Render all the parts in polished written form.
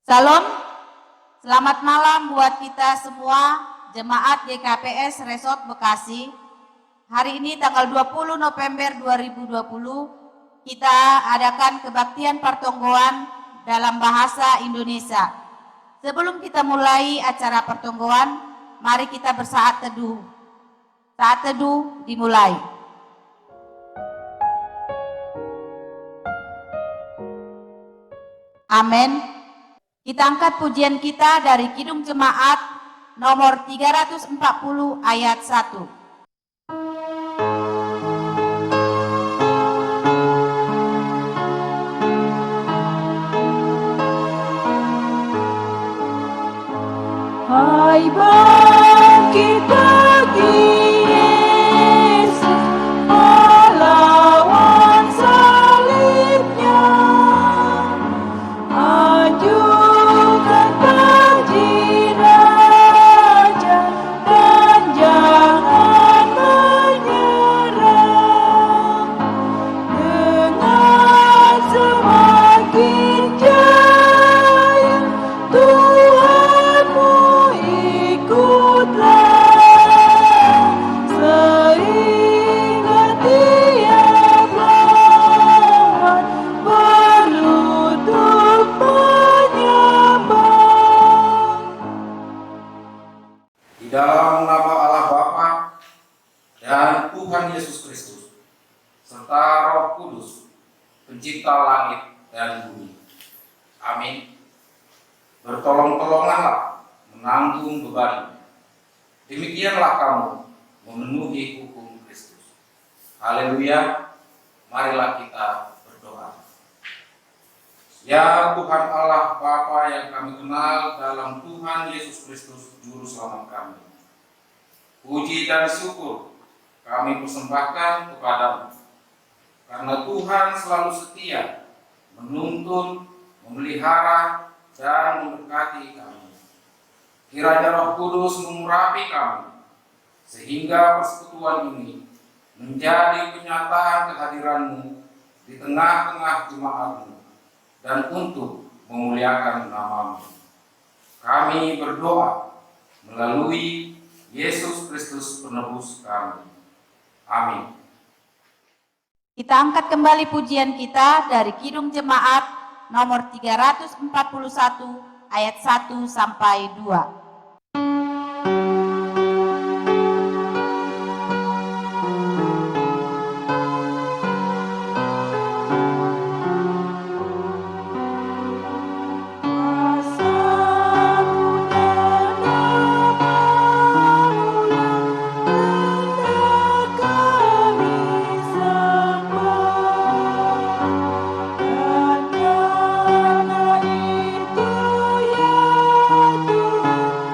Salam, selamat malam buat kita semua jemaat GKPS Resort Bekasi. Hari ini tanggal 20 November 2020 kita adakan kebaktian pertonggoan dalam bahasa Indonesia. Sebelum kita mulai acara pertonggoan, mari kita bersaat teduh. Saat teduh dimulai. Amin. Kita angkat pujian kita dari Kidung Jemaat nomor 340 ayat 1. Hai bangkit pagi Yesus melawan salibnya, ajukan taji raja dan jangan menyerah. Dengan semakin jaya Tuhanmu ikutlah, sehingga tiap lawan berlutut menyembah. Di dalam nama Allah Bapa dan Tuhan Yesus Kristus, serta Roh Kudus, pencipta langit dan bumi. Amin. Bertolong-tolonganlah menanggung beban. Demikianlah kamu memenuhi hukum Kristus. Haleluya. Marilah kita berdoa. Ya Tuhan Allah Bapa yang kami kenal dalam Tuhan Yesus Kristus Juru Selamat kami, puji dan syukur kami persembahkan kepadamu, karena Tuhan selalu setia menuntun, memelihara, dan memberkati kami. Kiranya Roh Kudus mengurapi kami, sehingga persekutuan ini menjadi kenyataan kehadiran-Mu di tengah-tengah jemaat-Mu dan untuk memuliakan nama-Mu. Kami berdoa melalui Yesus Kristus penebus kami. Amin. Kita angkat kembali pujian kita dari Kidung Jemaat nomor 341 ayat 1 sampai 2. Dan karena itu ya Tuhan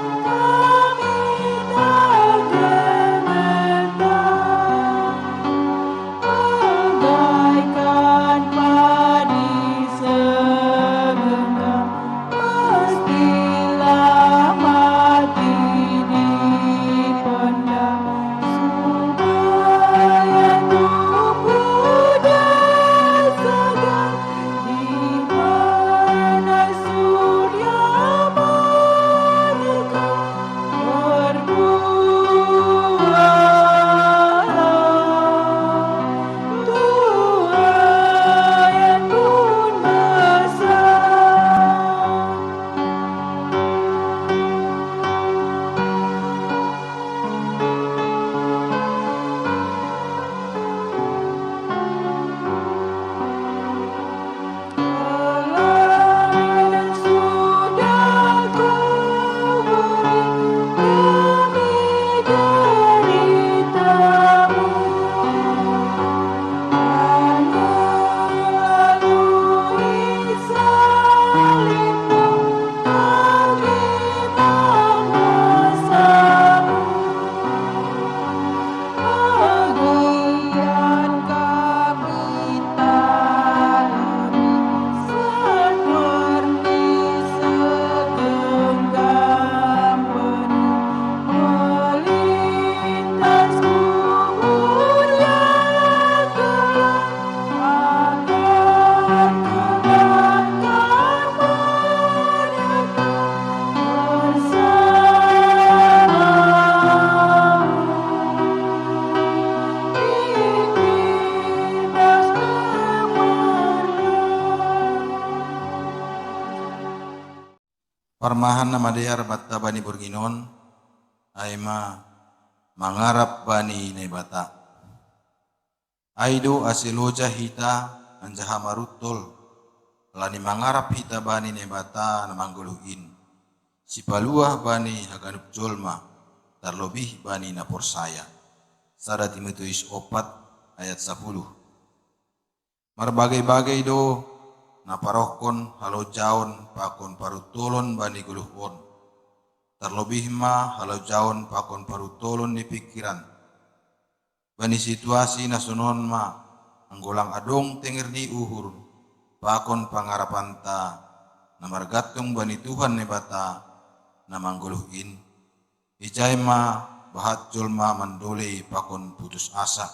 samahan nama dear batta bani burginon, aima mangarap bani nebata. Aido asiloja hita anjaha marutol, lani mangarap hita bani nebata namangguluhin. Sipaluah bani haganup jolma, terlebih bani naporsaya. Sada Timotius 4 ayat 10. Marbagai-bagai do naparohkon halau jaon pakon parutolon bani guluhon. Terlebih ma halau jaon pakon parutolon di pikiran. Bani situasi nasunon ma anggolang adong tenger ni uhur pakon pangarapanta namargatong bani Tuhan nebata namangguluhin. Ijay ma bahat jolma mandole pakon putus asa.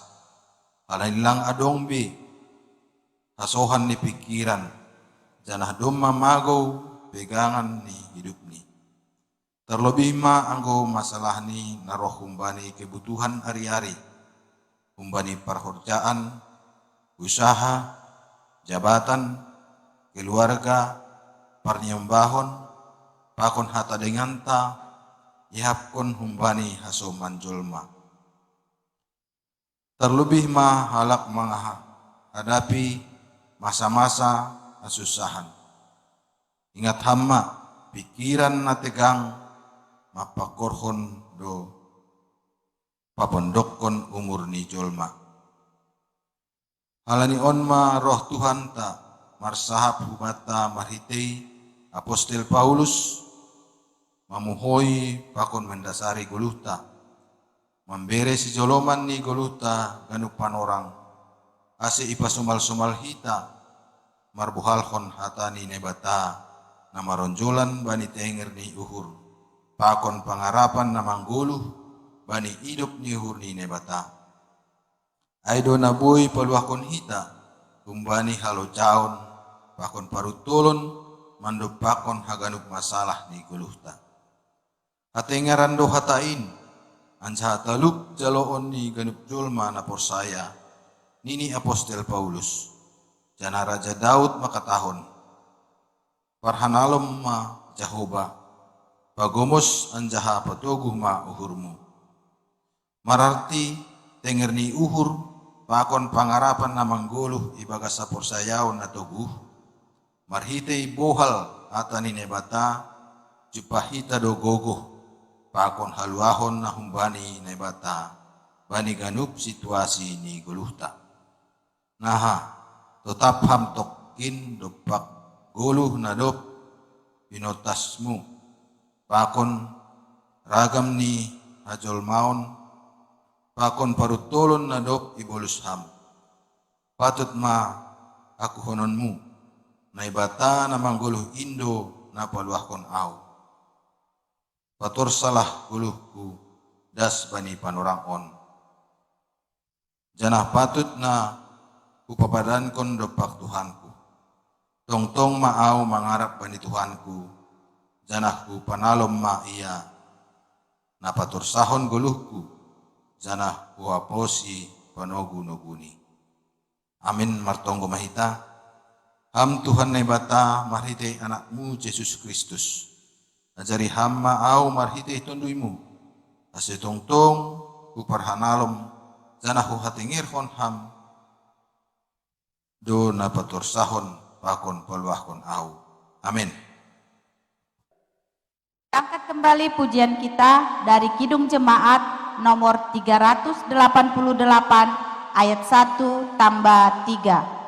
Halailang adong bi hasohan ni pikiran. Janah doma magaw pegangan ni hidup ni. Terlebih ma anggo masalah ni naroh humbani kebutuhan hari-hari. Humbani perhorjaan, usaha, jabatan, keluarga, parnyembahon, pakon hata dengan ta, ihapkon humbani haso manjolma. Terlebih ma halak menghadapi masa-masa asusahan. Ingat hamma pikiran na tegang mapakorhon do papondokon umur ni jolma. Halani onma roh Tuhan ta marsahap hubata marhitei Apostel Paulus mamuhoi pakon mendasari guluhta, membere si joloman ni guluhta ganupan orang, ase ipasumal-sumal hita, marbuhalhon hatani nebata, namaronjolan bani tenger ni uhur, pakon pangarapan namangguluh, bani hidup ni uhur ni nebata. Aido nabuy paluakon hita, kumbani halo jaon, pakon parutulon, mandop pakon haganup masalah ni guluhta. Hatengaran do hatain, anja taluk jaloon ni ganup jolma na porsaya, nini Apostel Paulus, jana Raja Daud makatahon, parhanalom ma Jahoba, pagomos anjaha patoguh ma uhurmu. Mararti tenger ni uhur, pakon pangarapan na mangguluh ibaga sa porsayaon na toguh, marhitei bohal atani nebata, jupahita do gogoh, pakon haluahon na humbani nebata, bani ganup situasi ni guluhta. Naha, tetap ham tokin dopak guluh na dop pinotasmu, pakon ragam ni hajol maon, pakon parutolon na dop ibolus ham. Patut ma aku hononmu, na ibata na mangguluh indo na paluahkon au. Pator salah guluhku das bani panorang on. Janah patut na upapadankon dopak Tuhanku. Tong-tong maau mangarap bani Tuhanku. Janah ku panalom ma iya. Na pator sahon guluhku. Janah ku haposi panogu-noguni. Amin martonggo mahita. Ham Tuhan nebata marhitei anakmu Yesus Kristus. Ajari hamma au marhitei tonduimu. Ase tong-tong ku parhanalom janahu hatingirhon ham. Do na pator sahon pakon paluahkon au. Amin. Angkat kembali pujian kita dari Kidung Jemaat nomor 388 ayat 1 tambah 3.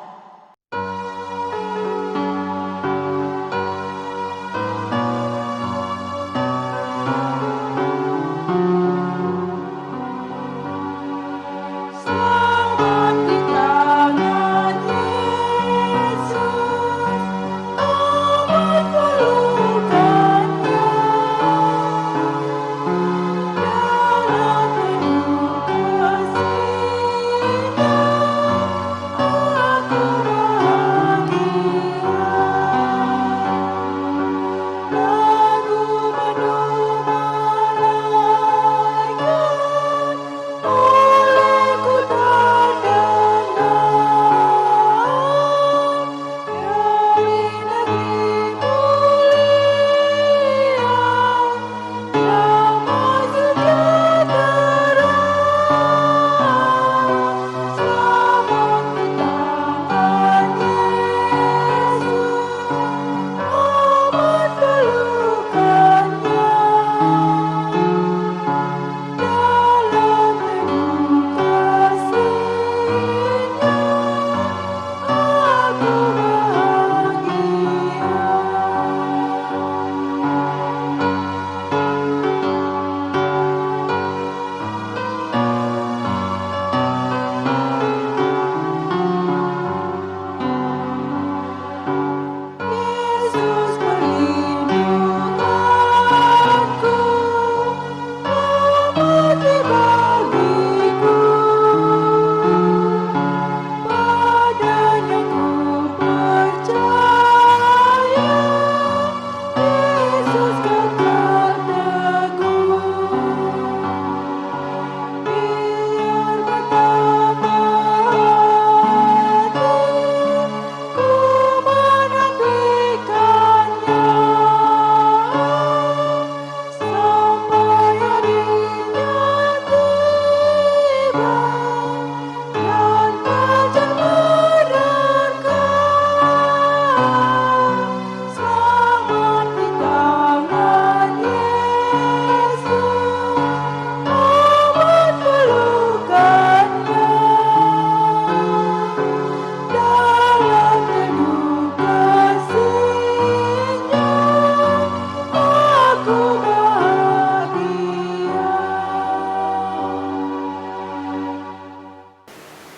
Selamat di tangan Yesus, amat pelukannya, dalam penuh kasih-Nya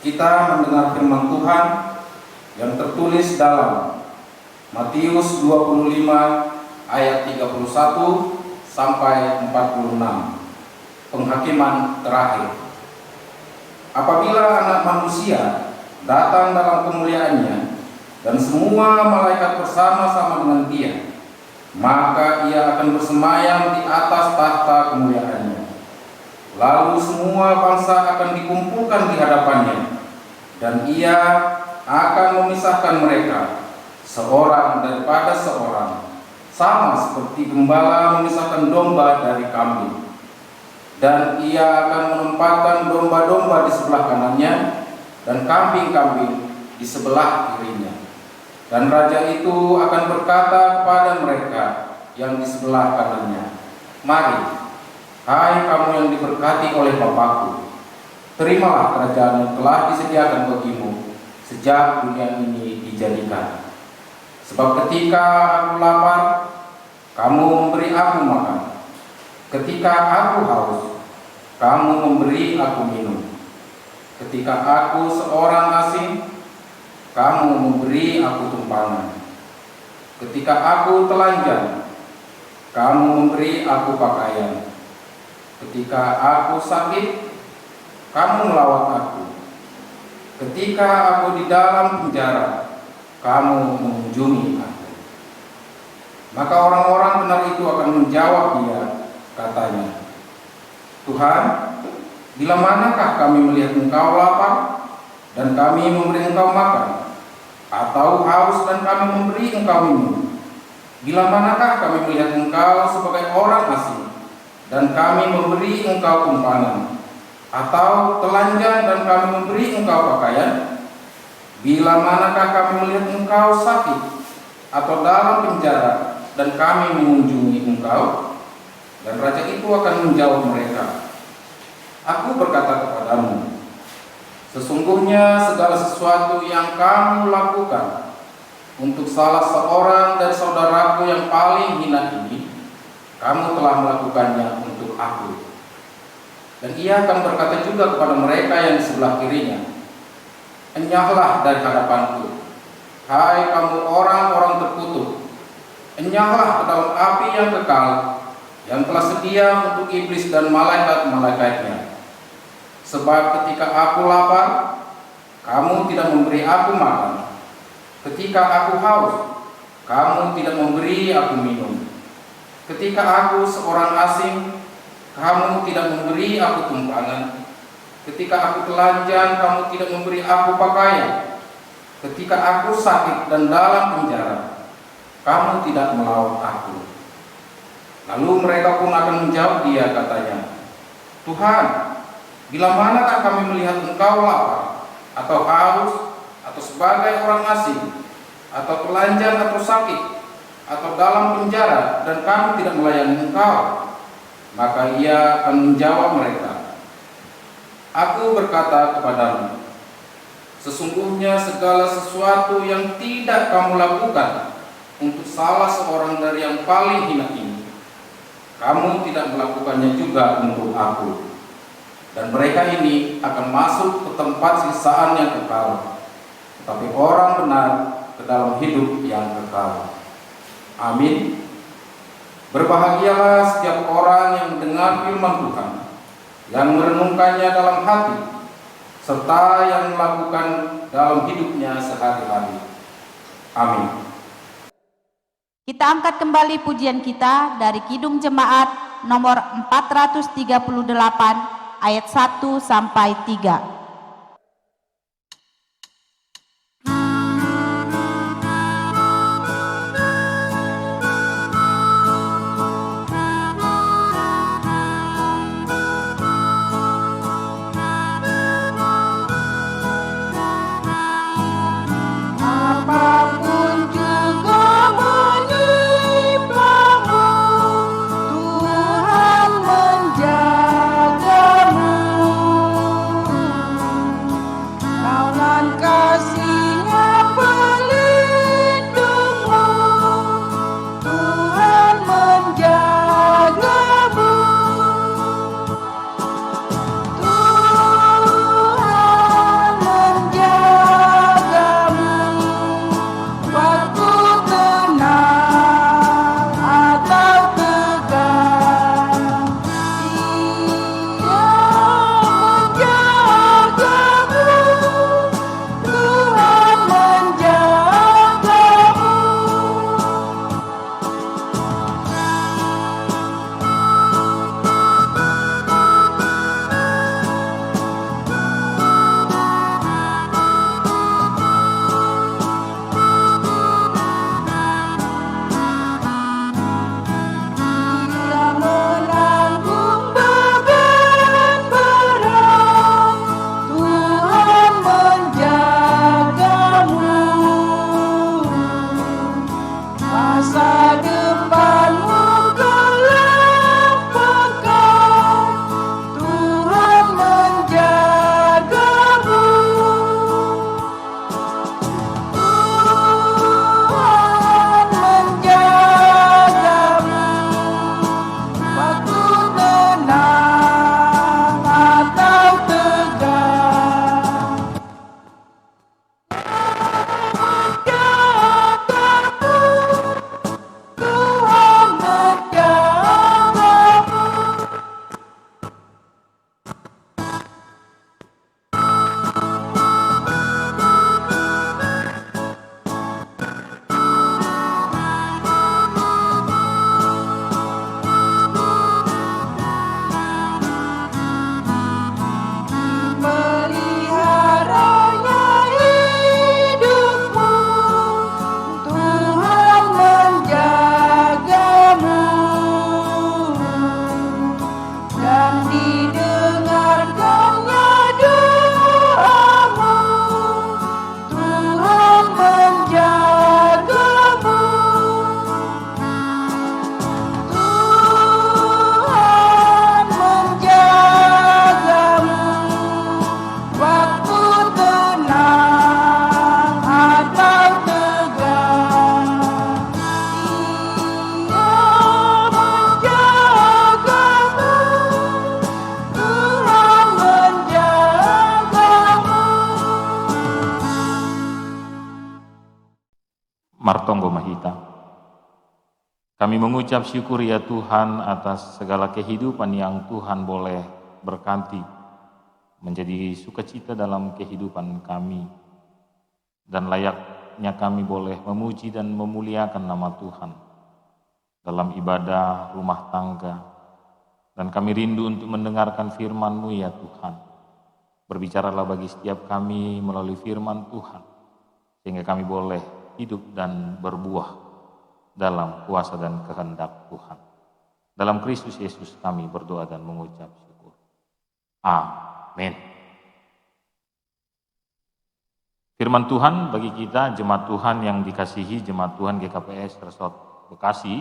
kita mendengar firman Tuhan yang tertulis dalam Matius 25 ayat 31 sampai 46. Penghakiman terakhir. Apabila Anak Manusia datang dalam kemuliaannya dan semua malaikat bersama-sama dengan Dia, maka Ia akan bersemayam di atas tahta kemuliaannya. Lalu semua bangsa akan dikumpulkan di hadapannya, dan Ia akan memisahkan mereka seorang daripada seorang, sama seperti gembala memisahkan domba dari kambing. Dan Ia akan menempatkan domba-domba di sebelah kanannya dan kambing-kambing di sebelah kirinya. Dan raja itu akan berkata kepada mereka yang di sebelah kanannya, "Mari, hai kamu yang diberkati oleh Bapa-Ku, terimalah kerajaan yang telah disediakan bagimu sejak dunia ini dijadikan. Sebab ketika aku lapar, kamu memberi aku makan. Ketika aku haus, kamu memberi aku minum. Ketika aku seorang asing, kamu memberi aku tumpangan. Ketika aku telanjang, kamu memberi aku pakaian. Ketika aku sakit, kamu melawat aku. Ketika aku di dalam penjara, kamu mengunjungi aku." Maka orang-orang benar itu akan menjawab Dia, katanya, "Tuhan, bila manakah kami melihat Engkau lapar dan kami memberi Engkau makan, atau haus dan kami memberi Engkau minum? Bila manakah kami melihat Engkau sebagai orang asing dan kami memberi Engkau tumpangan, atau telanjang dan kami memberi Engkau pakaian? Bila manakah kami melihat Engkau sakit atau dalam penjara dan kami mengunjungi Engkau?" Dan raja itu akan menjawab mereka, "Aku berkata kepadamu, sesungguhnya segala sesuatu yang kamu lakukan untuk salah seorang dari saudaraku yang paling hina ini, kamu telah melakukannya untuk aku." Dan Ia akan berkata juga kepada mereka yang di sebelah kirinya, "Enyahlah dari hadapanku, hai kamu orang-orang terkutuk, enyahlah ke dalam api yang kekal, yang telah sedia untuk iblis dan malaikat-malaikatnya. Sebab ketika aku lapar, kamu tidak memberi aku makan. Ketika aku haus, kamu tidak memberi aku minum. Ketika aku seorang asing, kamu tidak memberi aku tumpangan. Ketika aku telanjang, kamu tidak memberi aku pakaian. Ketika aku sakit dan dalam penjara, kamu tidak melawat aku." Lalu mereka pun akan menjawab Dia, katanya, "Tuhan, bila manakah kami melihat Engkau lapar, atau haus, atau sebagai orang asing, atau telanjang atau sakit, atau dalam penjara, dan kami tidak melayani Engkau?" Maka Ia akan menjawab mereka, "Aku berkata kepadamu, sesungguhnya segala sesuatu yang tidak kamu lakukan untuk salah seorang dari yang paling hina ini, kamu tidak melakukannya juga untuk aku." Dan mereka ini akan masuk ke tempat siksaan yang kekal, tetapi orang benar ke dalam hidup yang kekal. Amin. Berbahagialah setiap orang yang mendengar firman Tuhan, yang merenungkannya dalam hati, serta yang melakukan dalam hidupnya sehari-hari. Amin. Kita angkat kembali pujian kita dari Kidung Jemaat nomor 438 ayat 1 sampai 3. Apapun juga menimpamu, Tuhan menjagamu. Kami mengucap syukur ya Tuhan atas segala kehidupan yang Tuhan boleh berkati menjadi sukacita dalam kehidupan kami. Dan layaknya kami boleh memuji dan memuliakan nama Tuhan dalam ibadah rumah tangga. Dan kami rindu untuk mendengarkan firman-Mu ya Tuhan. Berbicaralah bagi setiap kami melalui firman Tuhan, sehingga kami boleh hidup dan berbuah dalam kuasa dan kehendak Tuhan. Dalam Kristus Yesus kami berdoa dan mengucap syukur. Amin. Firman Tuhan bagi kita jemaat Tuhan yang dikasihi, jemaat Tuhan GKPS Resort Bekasi,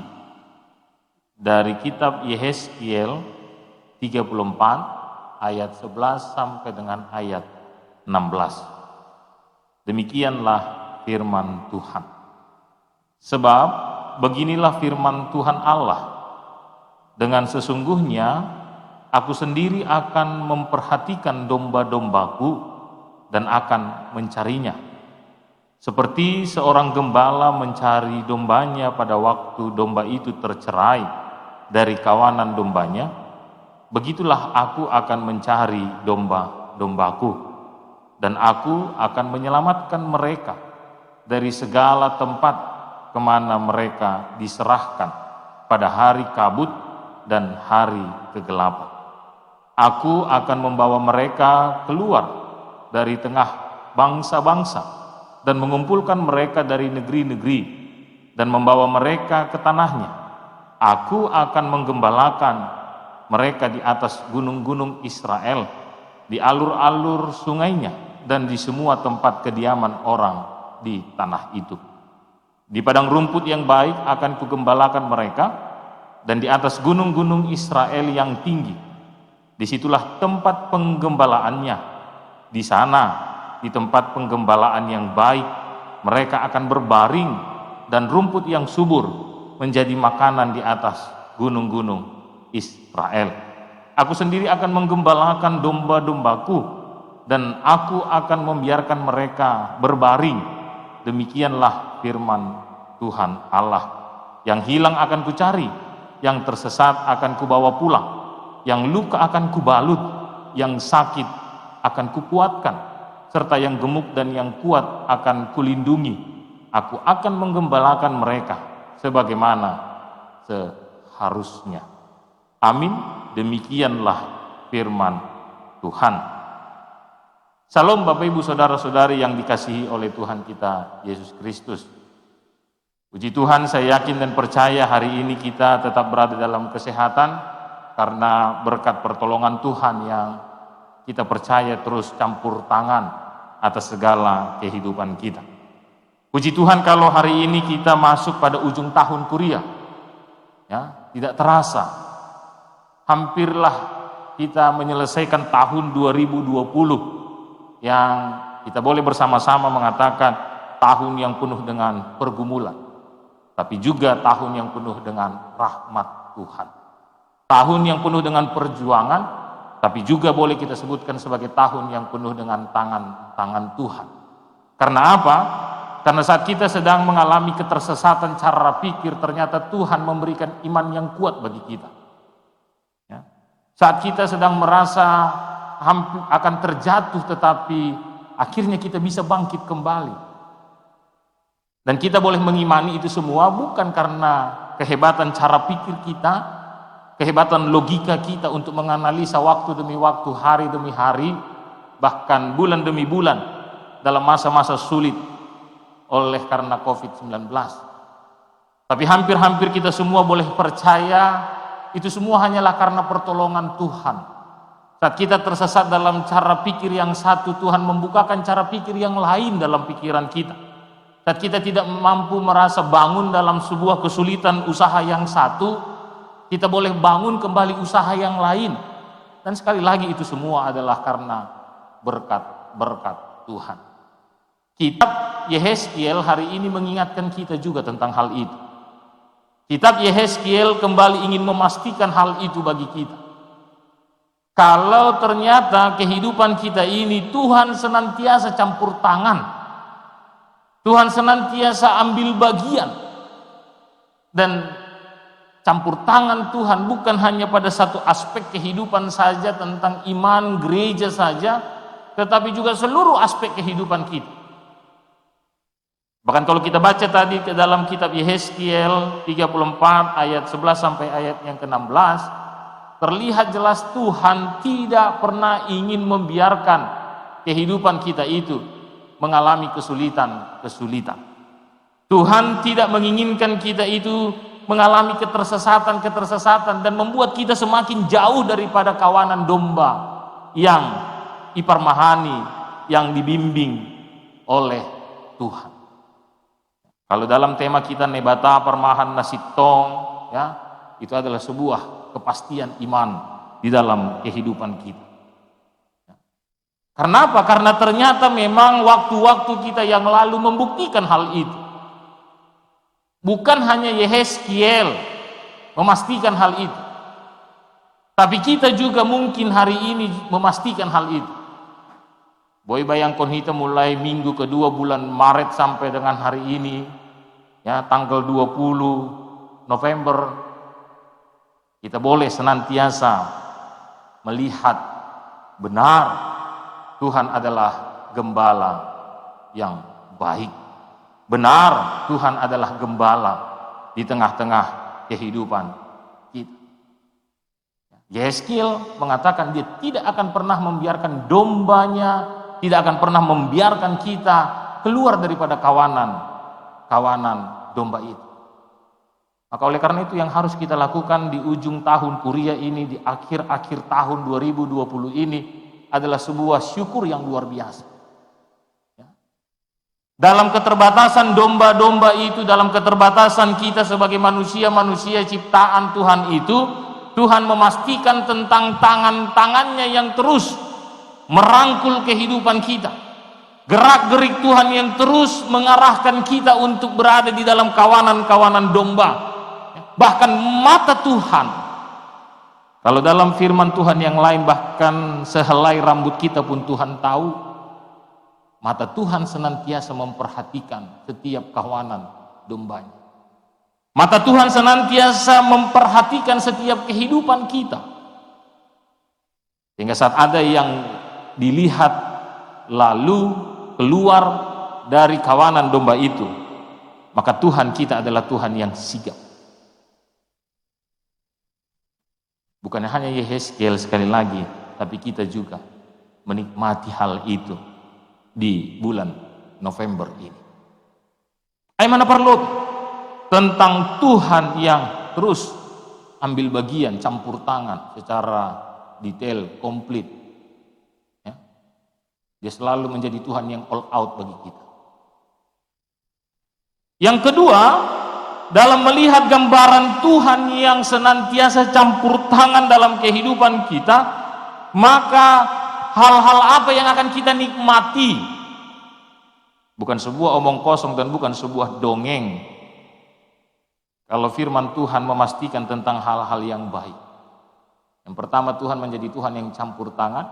dari kitab Yehezkiel 34 ayat 11 sampai dengan ayat 16. Demikianlah firman Tuhan. Sebab beginilah firman Tuhan Allah, dengan sesungguhnya aku sendiri akan memperhatikan domba-dombaku dan akan mencarinya. Seperti seorang gembala mencari dombanya pada waktu domba itu tercerai dari kawanan dombanya, begitulah aku akan mencari domba-dombaku, dan aku akan menyelamatkan mereka dari segala tempat kemana mereka diserahkan pada hari kabut dan hari kegelapan. Aku akan membawa mereka keluar dari tengah bangsa-bangsa dan mengumpulkan mereka dari negeri-negeri dan membawa mereka ke tanahnya. Aku akan menggembalakan mereka di atas gunung-gunung Israel, di alur-alur sungainya, dan di semua tempat kediaman orang di tanah itu. Di padang rumput yang baik akan kugembalakan mereka, dan di atas gunung-gunung Israel yang tinggi. Disitulah tempat penggembalaannya. Di sana, di tempat penggembalaan yang baik, mereka akan berbaring, dan rumput yang subur menjadi makanan di atas gunung-gunung Israel. Aku sendiri akan menggembalakan domba-dombaku, dan aku akan membiarkan mereka berbaring. Demikianlah firman Tuhan Allah. Yang hilang akan kucari, yang tersesat akan kubawa pulang, yang luka akan kubalut, yang sakit akan kukuatkan, serta yang gemuk dan yang kuat akan kulindungi. Aku akan menggembalakan mereka sebagaimana seharusnya. Amin. Demikianlah firman Tuhan. Salam Bapak Ibu Saudara-saudari yang dikasihi oleh Tuhan kita Yesus Kristus. Puji Tuhan, saya yakin dan percaya hari ini kita tetap berada dalam kesehatan karena berkat pertolongan Tuhan yang kita percaya terus campur tangan atas segala kehidupan kita. Puji Tuhan kalau hari ini kita masuk pada ujung tahun kuliah. Ya, tidak terasa. Hampirlah kita menyelesaikan tahun 2020. Yang kita boleh bersama-sama mengatakan tahun yang penuh dengan pergumulan, tapi juga tahun yang penuh dengan rahmat Tuhan. Tahun yang penuh dengan perjuangan, tapi juga boleh kita sebutkan sebagai tahun yang penuh dengan tangan Tuhan. Karena apa? Karena saat kita sedang mengalami ketersesatan cara pikir, ternyata Tuhan memberikan iman yang kuat bagi kita. Ya. Saat kita sedang merasa hampir akan terjatuh, tetapi akhirnya kita bisa bangkit kembali. Dan kita boleh mengimani itu semua bukan karena kehebatan cara pikir kita, kehebatan logika kita untuk menganalisa waktu demi waktu, hari demi hari, bahkan bulan demi bulan dalam masa-masa sulit oleh karena COVID-19. Tapi hampir-hampir kita semua boleh percaya itu semua hanyalah karena pertolongan Tuhan. Saat kita tersesat dalam cara pikir yang satu, Tuhan membukakan cara pikir yang lain dalam pikiran kita. Saat kita tidak mampu merasa bangun dalam sebuah kesulitan usaha yang satu, kita boleh bangun kembali usaha yang lain. Dan sekali lagi itu semua adalah karena berkat Tuhan. Kitab Yehezkiel hari ini mengingatkan kita juga tentang hal itu. Kitab Yehezkiel kembali ingin memastikan hal itu bagi kita. Kalau ternyata kehidupan kita ini Tuhan senantiasa campur tangan, Tuhan senantiasa ambil bagian, dan campur tangan Tuhan bukan hanya pada satu aspek kehidupan saja tentang iman gereja saja, tetapi juga seluruh aspek kehidupan kita. Bahkan kalau kita baca tadi ke dalam kitab Yehezkiel 34 ayat 11 sampai ayat yang ke-16, terlihat jelas Tuhan tidak pernah ingin membiarkan kehidupan kita itu mengalami kesulitan. Tuhan tidak menginginkan kita itu mengalami ketersesatan dan membuat kita semakin jauh daripada kawanan domba yang iparmahani, yang dibimbing oleh Tuhan. Kalau dalam tema kita nebata parmahan nasitong, ya, itu adalah sebuah kepastian iman di dalam kehidupan kita. Karena apa? Karena ternyata memang waktu-waktu kita yang lalu membuktikan hal itu. Bukan hanya Yehezkiel memastikan hal itu, tapi kita juga mungkin hari ini memastikan hal itu. Boy bayangkan kita mulai minggu kedua bulan Maret sampai dengan hari ini, ya, tanggal 20 November, kita boleh senantiasa melihat benar Tuhan adalah gembala yang baik. Benar Tuhan adalah gembala di tengah-tengah kehidupan kita. Yehezkiel mengatakan dia tidak akan pernah membiarkan dombanya, tidak akan pernah membiarkan kita keluar daripada kawanan domba itu. Maka oleh karena itu yang harus kita lakukan di ujung tahun Kuria ini, di akhir-akhir tahun 2020 ini adalah sebuah syukur yang luar biasa. Dalam keterbatasan domba-domba itu, dalam keterbatasan kita sebagai manusia-manusia ciptaan Tuhan itu, Tuhan memastikan tentang tangan-tangannya yang terus merangkul kehidupan kita. Gerak-gerik Tuhan yang terus mengarahkan kita untuk berada di dalam kawanan-kawanan domba. Bahkan mata Tuhan, kalau dalam firman Tuhan yang lain, bahkan sehelai rambut kita pun Tuhan tahu. Mata Tuhan senantiasa memperhatikan setiap kawanan dombanya. Mata Tuhan senantiasa memperhatikan setiap kehidupan kita. Sehingga saat ada yang dilihat lalu keluar dari kawanan domba itu, maka Tuhan kita adalah Tuhan yang sigap. Bukan hanya Yehezkiel sekali lagi, tapi kita juga menikmati hal itu di bulan November ini. Aimana perlu tentang Tuhan yang terus ambil bagian, campur tangan secara detail, komplit. Ya. Dia selalu menjadi Tuhan yang all out bagi kita. Yang kedua, dalam melihat gambaran Tuhan yang senantiasa campur tangan dalam kehidupan kita, maka hal-hal apa yang akan kita nikmati? Bukan sebuah omong kosong dan bukan sebuah dongeng. Kalau firman Tuhan memastikan tentang hal-hal yang baik. Yang pertama, Tuhan menjadi Tuhan yang campur tangan.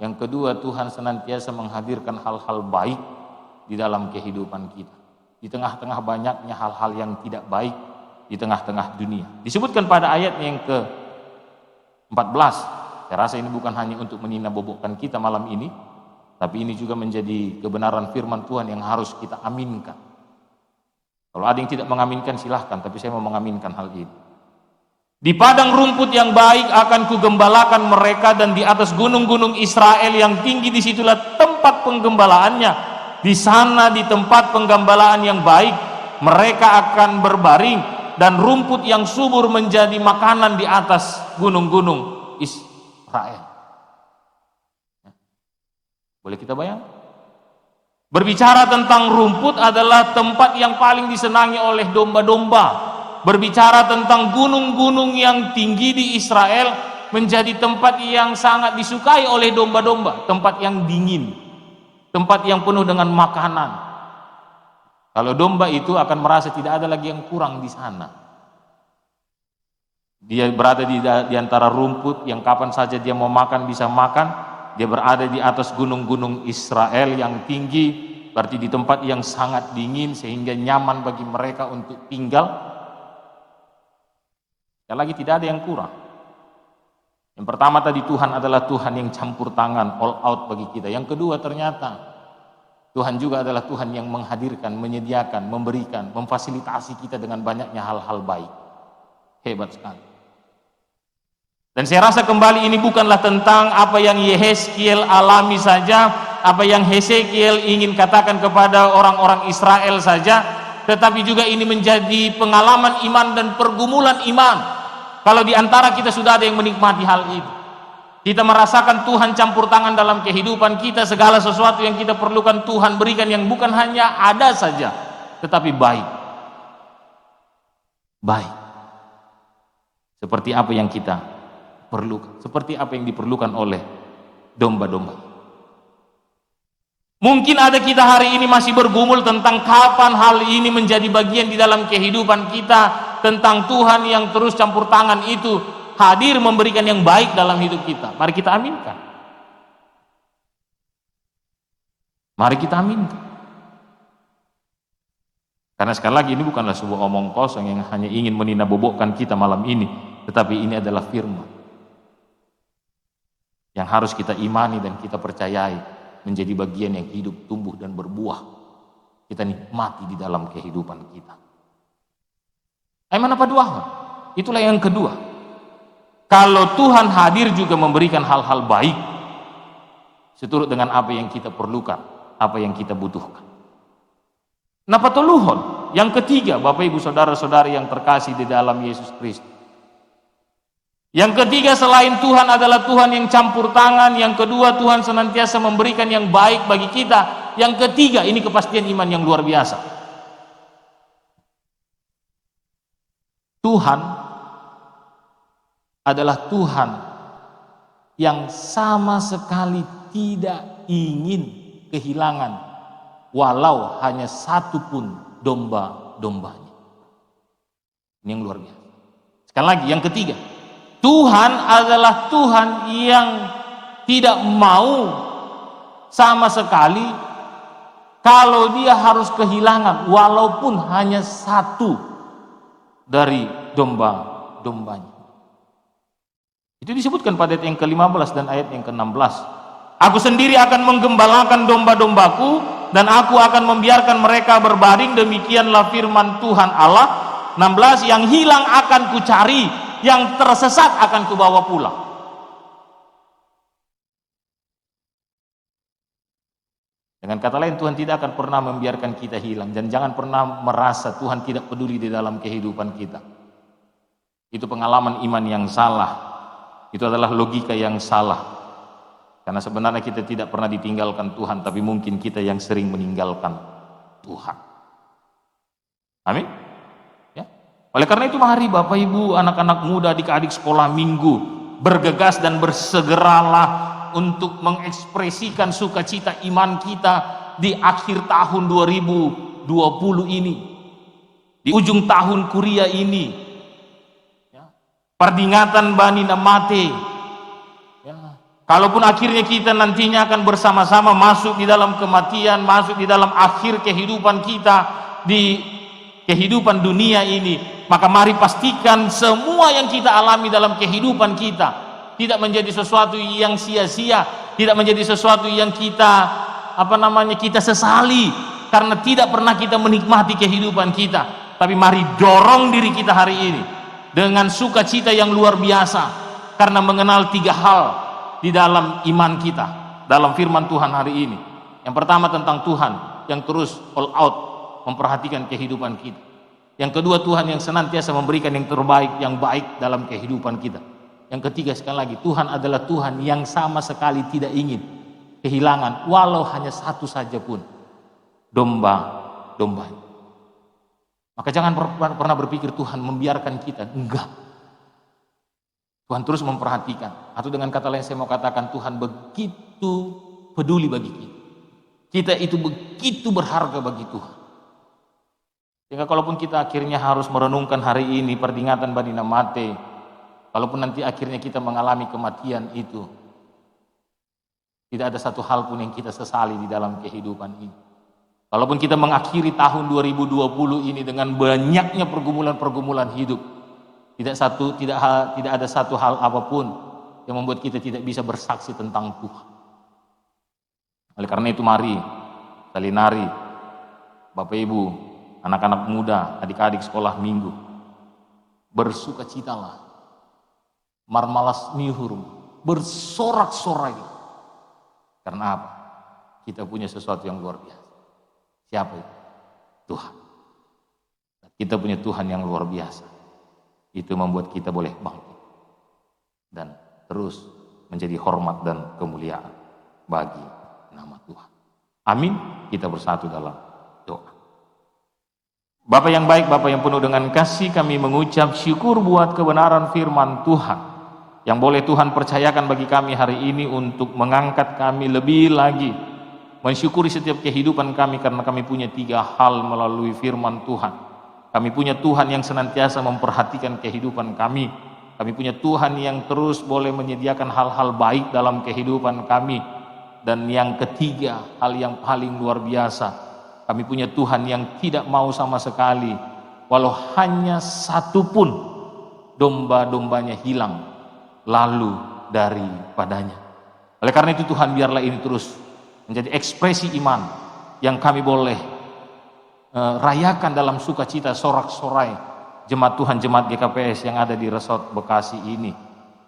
Yang kedua, Tuhan senantiasa menghadirkan hal-hal baik di dalam kehidupan kita. Di tengah-tengah banyaknya hal-hal yang tidak baik di tengah-tengah dunia. Disebutkan pada ayat yang ke-14. Saya rasa ini bukan hanya untuk menina-bobokkan kita malam ini, tapi ini juga menjadi kebenaran firman Tuhan yang harus kita aminkan. Kalau ada yang tidak mengaminkan silahkan, tapi saya mau mengaminkan hal ini. Di padang rumput yang baik akan kugembalakan mereka, dan di atas gunung-gunung Israel yang tinggi disitulah tempat penggembalaannya. Di sana di tempat penggembalaan yang baik mereka akan berbaring, dan rumput yang subur menjadi makanan di atas gunung-gunung Israel. Boleh kita bayang? Berbicara tentang rumput adalah tempat yang paling disenangi oleh domba-domba. Berbicara tentang gunung-gunung yang tinggi di Israel menjadi tempat yang sangat disukai oleh domba-domba, tempat yang dingin, tempat yang penuh dengan makanan. Kalau domba itu akan merasa tidak ada lagi yang kurang di sana. Dia berada di antara rumput yang kapan saja dia mau makan bisa makan. Dia berada di atas gunung-gunung Israel yang tinggi, berarti di tempat yang sangat dingin sehingga nyaman bagi mereka untuk tinggal. Sekali lagi tidak ada yang kurang. Yang pertama tadi Tuhan adalah Tuhan yang campur tangan, all out bagi kita. Yang kedua ternyata Tuhan juga adalah Tuhan yang menghadirkan, menyediakan, memberikan, memfasilitasi kita dengan banyaknya hal-hal baik. Hebat sekali. Dan saya rasa kembali ini bukanlah tentang apa yang Yehezkiel alami saja, apa yang Hezekiel ingin katakan kepada orang-orang Israel saja, tetapi juga ini menjadi pengalaman iman dan pergumulan iman. Kalau di antara kita sudah ada yang menikmati hal itu, kita merasakan Tuhan campur tangan dalam kehidupan kita, segala sesuatu yang kita perlukan Tuhan berikan, yang bukan hanya ada saja, tetapi baik. Baik. Seperti apa yang kita perlukan, seperti apa yang diperlukan oleh domba-domba. Mungkin ada kita hari ini masih bergumul tentang kapan hal ini menjadi bagian di dalam kehidupan kita, tentang Tuhan yang terus campur tangan itu hadir memberikan yang baik dalam hidup kita. Mari kita aminkan. Mari kita aminkan. Karena sekali lagi ini bukanlah sebuah omong kosong yang hanya ingin menina-bobokkan kita malam ini, tetapi ini adalah firman yang harus kita imani dan kita percayai menjadi bagian yang hidup, tumbuh dan berbuah. Kita nikmati di dalam kehidupan kita. Aiman apa dua? Itulah yang kedua. Kalau Tuhan hadir juga memberikan hal-hal baik seturut dengan apa yang kita perlukan, apa yang kita butuhkan. Napa toluhon? Yang ketiga, Bapak Ibu Saudara-saudari yang terkasih di dalam Yesus Kristus. Yang ketiga, selain Tuhan adalah Tuhan yang campur tangan. Yang kedua, Tuhan senantiasa memberikan yang baik bagi kita. Yang ketiga, ini kepastian iman yang luar biasa. Tuhan adalah Tuhan yang sama sekali tidak ingin kehilangan walau hanya satu pun domba-dombanya. Ini yang luar biasa. Sekali lagi, yang ketiga, Tuhan adalah Tuhan yang tidak mau sama sekali kalau dia harus kehilangan walaupun hanya satu dari domba-dombanya. Itu disebutkan pada ayat yang ke-15 dan ayat yang ke-16. Aku sendiri akan menggembalakan domba-dombaku dan aku akan membiarkan mereka berbaring, demikianlah firman Tuhan Allah. 16, yang hilang akan kucari, yang tersesat akan kubawa pulang. Dengan kata lain, Tuhan tidak akan pernah membiarkan kita hilang, dan jangan pernah merasa Tuhan tidak peduli di dalam kehidupan kita. Itu pengalaman iman yang salah. Itu adalah logika yang salah. Karena sebenarnya kita tidak pernah ditinggalkan Tuhan, tapi mungkin kita yang sering meninggalkan Tuhan. Amin. Ya. Oleh karena itu mari Bapak Ibu, anak-anak muda, adik-adik sekolah minggu, bergegas dan bersegeralah untuk mengekspresikan sukacita iman kita di akhir tahun 2020 ini, di ujung tahun kuria ini, ya. Peringatan Bani Namate, ya. Kalaupun akhirnya kita nantinya akan bersama-sama masuk di dalam kematian, masuk di dalam akhir kehidupan kita di kehidupan dunia ini, maka mari pastikan semua yang kita alami dalam kehidupan kita tidak menjadi sesuatu yang sia-sia, tidak menjadi sesuatu yang kita kita sesali karena tidak pernah kita menikmati kehidupan kita. Tapi mari dorong diri kita hari ini dengan sukacita yang luar biasa karena mengenal 3 hal di dalam iman kita dalam firman Tuhan hari ini. Yang pertama tentang Tuhan yang terus all out memperhatikan kehidupan kita. Yang kedua, Tuhan yang senantiasa memberikan yang terbaik, yang baik dalam kehidupan kita. Yang ketiga, sekali lagi, Tuhan adalah Tuhan yang sama sekali tidak ingin kehilangan walau hanya satu saja pun domba. Maka jangan pernah berpikir Tuhan membiarkan kita. Enggak. Tuhan terus memperhatikan. Atau dengan kata lain saya mau katakan, Tuhan begitu peduli bagi kita. Kita itu begitu berharga bagi Tuhan. Sehingga kalaupun kita akhirnya harus merenungkan hari ini peringatan Bani Namate, kalaupun nanti akhirnya kita mengalami kematian itu, tidak ada satu hal pun yang kita sesali di dalam kehidupan ini. Kalaupun kita mengakhiri tahun 2020 ini dengan banyaknya pergumulan-pergumulan hidup, Tidak ada satu hal apapun yang membuat kita tidak bisa bersaksi tentang Tuhan. Oleh karena itu mari salinari, Bapak Ibu, anak-anak muda, adik-adik sekolah minggu, bersukacitalah, marmalas nihur, bersorak-sorai. Karena apa? Kita punya sesuatu yang luar biasa. Siapa itu? Tuhan. Kita punya Tuhan yang luar biasa. Itu membuat kita boleh bangkit dan terus menjadi hormat dan kemuliaan bagi nama Tuhan. Amin. Kita bersatu dalam doa. Bapa yang baik, Bapa yang penuh dengan kasih, kami mengucap syukur buat kebenaran firman Tuhan yang boleh Tuhan percayakan bagi kami hari ini untuk mengangkat kami lebih lagi mensyukuri setiap kehidupan kami, karena kami punya 3 hal melalui firman Tuhan. Kami punya Tuhan yang senantiasa memperhatikan kehidupan kami. Kami punya Tuhan yang terus boleh menyediakan hal-hal baik dalam kehidupan kami. Dan yang ketiga, hal yang paling luar biasa, kami punya Tuhan yang tidak mau sama sekali walau hanya satu pun domba-dombanya hilang lalu daripadanya. Oleh karena itu Tuhan, biarlah ini terus menjadi ekspresi iman yang kami boleh rayakan dalam sukacita, sorak-sorai jemaat Tuhan, jemaat GKPS yang ada di Resort Bekasi ini.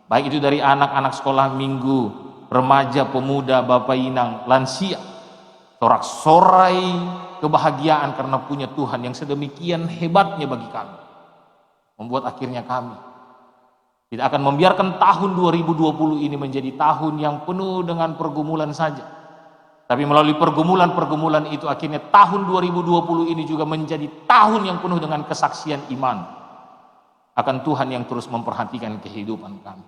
Baik itu dari anak-anak sekolah minggu, remaja, pemuda, bapak inang, lansia, sorak-sorai kebahagiaan karena punya Tuhan yang sedemikian hebatnya bagi kami, membuat akhirnya kami tidak akan membiarkan tahun 2020 ini menjadi tahun yang penuh dengan pergumulan saja. Tapi melalui pergumulan-pergumulan itu akhirnya tahun 2020 ini juga menjadi tahun yang penuh dengan kesaksian iman akan Tuhan yang terus memperhatikan kehidupan kami.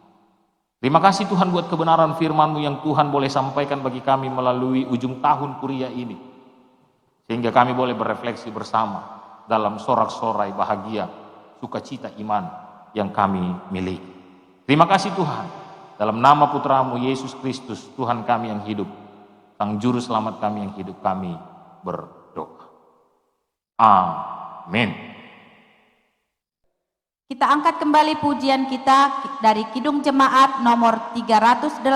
Terima kasih Tuhan buat kebenaran firman-Mu yang Tuhan boleh sampaikan bagi kami melalui ujung tahun kuliah ini. Sehingga kami boleh berefleksi bersama dalam sorak-sorai bahagia, sukacita iman yang kami miliki. Terima kasih Tuhan, dalam nama Putra-Mu Yesus Kristus, Tuhan kami yang hidup, Sang Juru Selamat kami yang hidup, kami berdoa. Amin. Kita angkat kembali pujian kita dari Kidung Jemaat nomor 385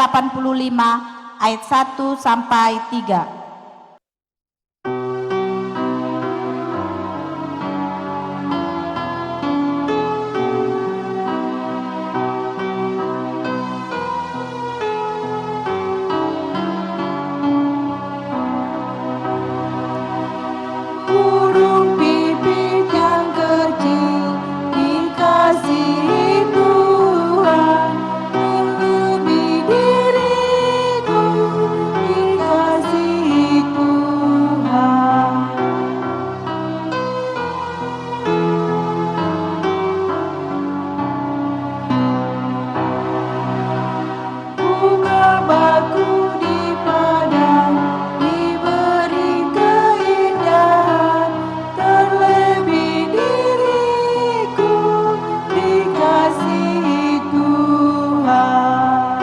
ayat 1 sampai 3. Burung pipit yang kecil dikasihi Tuhan, melebihi diriku dikasihi Tuhan. Bunga baku di padang diberi keindahan, terlebih diriku dikasihi Tuhan.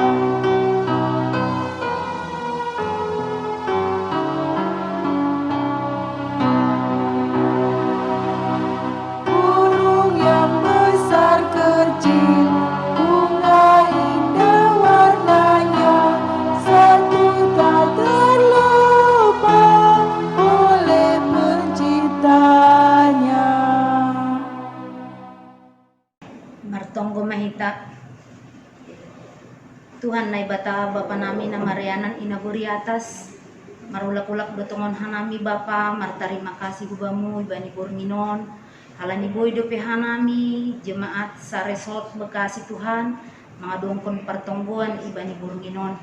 Burung yang besar kecil, bunga indah warnanya, satu tak terlupa oleh penciptanya. Martonggo mahita Tuhan nai bata bapa nami na marianan inaburi atas marulak-ulak dotongon hanami bapa martarima kasih gubamu ibani burminon halani boy dope hanami jemaat saresot Bekasi Tuhan mangadongkon pertongguan ibani burminon.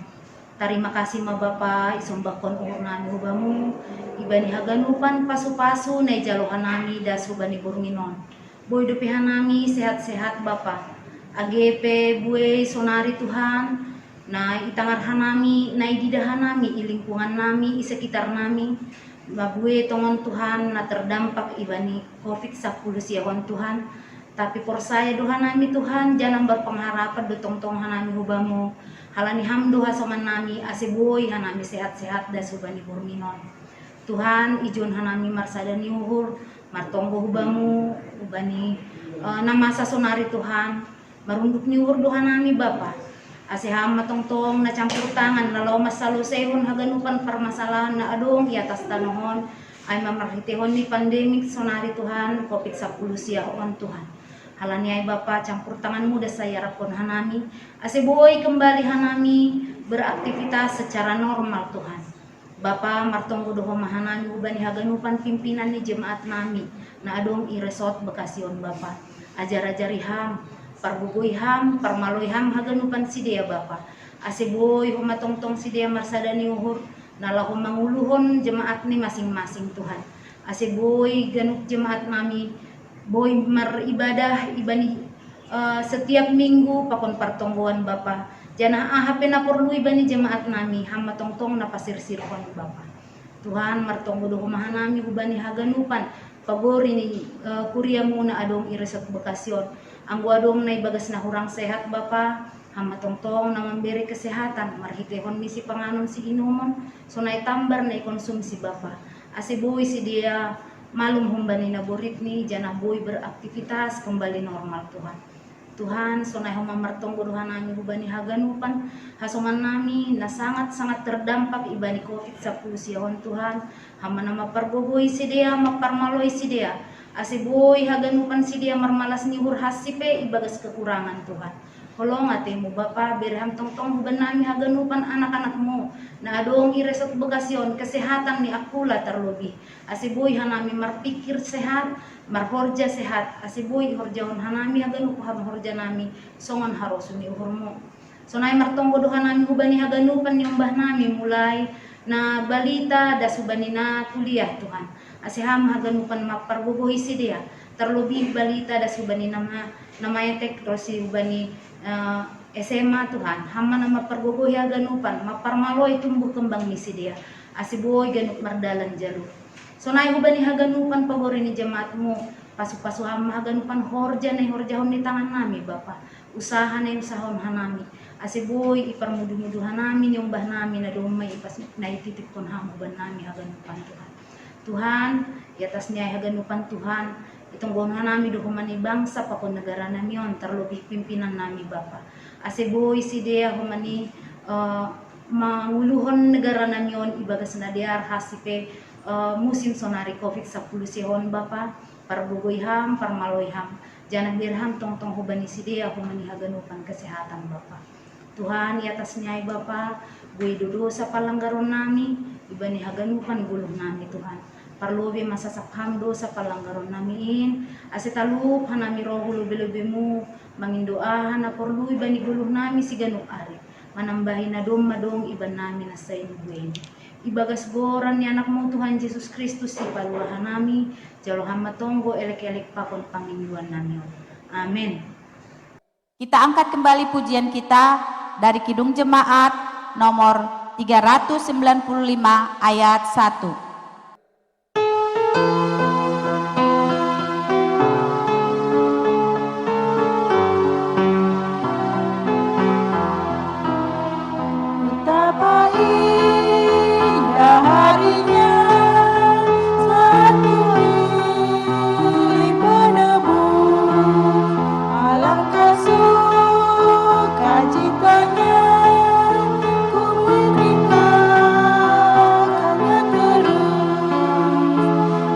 Tarima kasih ma bapa isombakon umur nami gubamu ibani haganupan pasu-pasu nai jalohan nami dasu bani burminon. Boy dope hanami sehat-sehat bapa. AGP buwe sonari Tuhan, na itangar hanami, na ididahan nami, ilingkungan nami, isekitar nami, mabuwe tongon Tuhan na terdampak ibani COVID-19 siawan Tuhan, tapi porsaya Tuhan nami Tuhan, jangan berpengharapan do tong-tong hanami hubamu, halani hamdu hasoman nami, aseboy hanami sehat-sehat da subani burminon. Tuhan ijon hanami marsadani uhur, martonggo hubamu, ubani nama sasonari Tuhan marunduk nyuhur doa nami Bapa ase hama tongtong na campur tangan na lomas salusehon haganupan permasalahan na adong di atas tanohon ay mamarhitehon ni pandemik sonari Tuhan COVID-19 siyaon Tuhan halani ay Bapa campur tanganmu da saya rapon hanami ase boy kembali hanami beraktivitas secara normal Tuhan Bapa martonggo doho mahanami ubani haganupan pimpinan ni jemaat nami na adong i resort Bekasion Bapa ajar-ajari ham parbugoy ham parmaloy ham haganupan si dia Bapa ase boy humatongtong si dia marsadani uhur nalahu manguluhon jemaat ni masing-masing Tuhan ase boy ganuk jemaat nami boy maribadah ibani setiap minggu pakon partonggoan Bapa janah ahap na perlu ibani jemaat nami hama tongtong na pasir-sirkon Bapa Tuhan martonggo doho mahanami ubani haganupan pagori ni kuria muna adong iresot Bekasion anggo adong na ibagas na hurang sehat Bapa hama tongtong na memberi kesehatan marhitehon misi panganon si inumon so na tambar na ikonsumsi Bapa ase boy si dia malum humbani na borit ni janah boy beraktivitas kembali normal Tuhan sonai homa martonggo doha nami hubani haganupan hasoman nami na sangat-sangat terdampak ibani COVID-19 siahon Tuhan hama nama pargogoy si dia maparmaloy si dia ase boy haganupan si dia marmalas nihur hasipe ibagas kekurangan Tuhan holong atemu Bapa berham tongtong huban nami haganupan anak-anakmu na adong iresot Bekasion kesehatan ni akula terlebih ase boy hanami marpikir sehat marhorja sehat ase boy horjaon hanami haganup horja nami songon harosuni uhurmu sonai martonggo doha nami hubani haganupan nyombah nami mulai na balita da subanina kuliah Tuhan ase ham haganupan mapargogohi si dia terlebih balita da subani namanya tekrosi hubani SMA Tuhan hama nama pergogohi haganupan maparmaloy tumbuh kembang misi dia ase boy ganuk mardalan jalur sonai hubani haganupan pagori ni jemaatmu pasu-pasu hama haganupan horja na horjahon ni tangan nami Bapa usaha na usahon hanami ase boy iparmudu-mudu hanami nyumbah nami na domay ipas na ititik kon hamuban nami haganupan Tuhan di atas niay haganupan Tuhan itong gon hanami dohumani bangsa pakon negara namion terlebih pimpinan nami Bapa ase boy si dia humani manguluhon negara namion ibagas nadiar hasipe musim sonari COVID-19 sihon Bapa parbugoy ham parmaloy ham janah dirham tongtong hubani si dia humani haganupan kesehatan Bapa Tuhan di atas niay Bapa boy dosa palanggaron nami ibani haganupan guluh nami Tuhan parlobe masasakham dosa palanggaron namin ase talup hanami roh lubi-lubimu mangindoahan na porlu ibani guluh nami si ganuk ari manambahin na madong iban nami na sa inubuin ibagas goran ni anakmu Tuhan Yesus Kristus si paluahan nami jalohan matonggo elek-elek pakon panginyuan nami amin. Kita angkat kembali pujian kita dari Kidung Jemaat nomor 395 ayat 1. Betapa indah harinya satu penebus, alangkah sukacitanya ku meninggalkannya terus.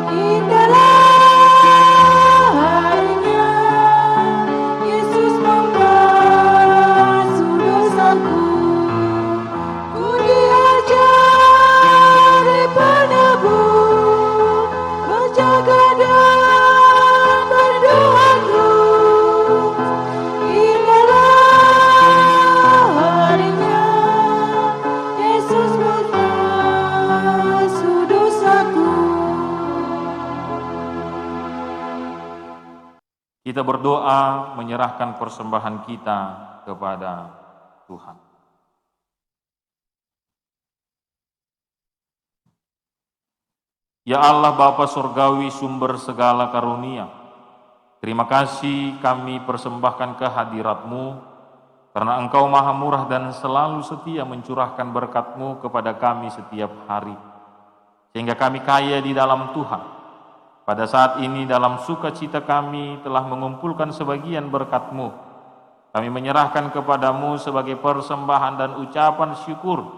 Indahlah harinya Yesus membasuh dosaku. Ku diajari penebus, berjaga dan berdoa terus. Indahlah harinya Yesus membasuh dosaku. Kita berdoa menyerahkan persembahan kita kepada Tuhan. Ya Allah Bapa Surgawi sumber segala karunia, terima kasih kami persembahkan ke hadirat-Mu karena Engkau maha murah dan selalu setia mencurahkan berkat-Mu kepada kami setiap hari. Sehingga kami kaya di dalam Tuhan. pada saat ini dalam sukacita kami telah mengumpulkan sebagian berkat-Mu. Kami menyerahkan kepadamu sebagai persembahan dan ucapan syukur,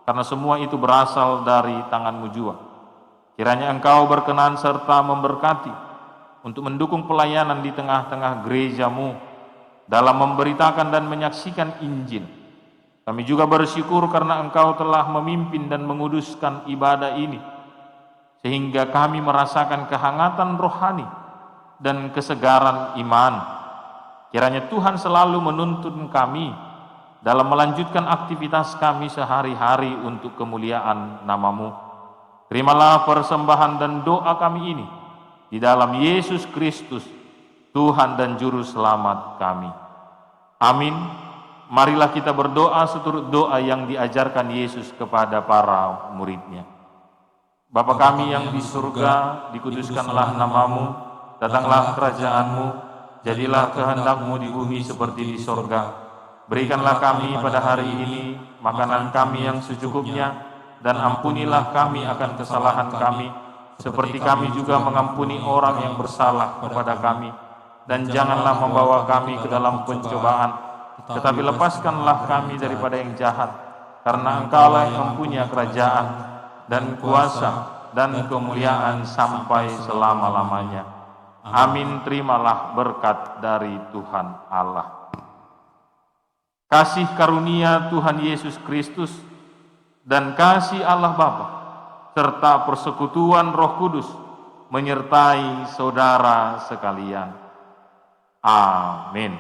karena semua itu berasal dari tangan-Mu jua. Kiranya Engkau berkenan serta memberkati untuk mendukung pelayanan di tengah-tengah gereja-Mu dalam memberitakan dan menyaksikan Injil. Kami juga bersyukur karena Engkau telah memimpin dan menguduskan ibadah ini, sehingga kami merasakan kehangatan rohani dan kesegaran iman. Kiranya Tuhan selalu menuntun kami dalam melanjutkan aktivitas kami sehari-hari untuk kemuliaan nama-Mu. Terimalah persembahan dan doa kami ini di dalam Yesus Kristus, Tuhan dan Juru Selamat kami. Amin. Marilah kita berdoa seturut doa yang diajarkan Yesus kepada para murid-Nya. Bapa kami yang di surga, dikuduskanlah nama-Mu, datanglah kerajaan-Mu, jadilah kehendak-Mu di bumi seperti di sorga. Berikanlah kami pada hari ini makanan kami yang secukupnya, dan ampunilah kami akan kesalahan kami, seperti kami juga mengampuni orang yang bersalah kepada kami. Dan janganlah membawa kami ke dalam pencobaan, tetapi lepaskanlah kami daripada yang jahat, karena Engkaulah yang mempunyai kerajaan dan kuasa dan kemuliaan sampai selama-lamanya. Amin. Terimalah berkat dari Tuhan Allah. Kasih karunia Tuhan Yesus Kristus dan kasih Allah Bapa serta persekutuan Roh Kudus menyertai saudara sekalian. Amin.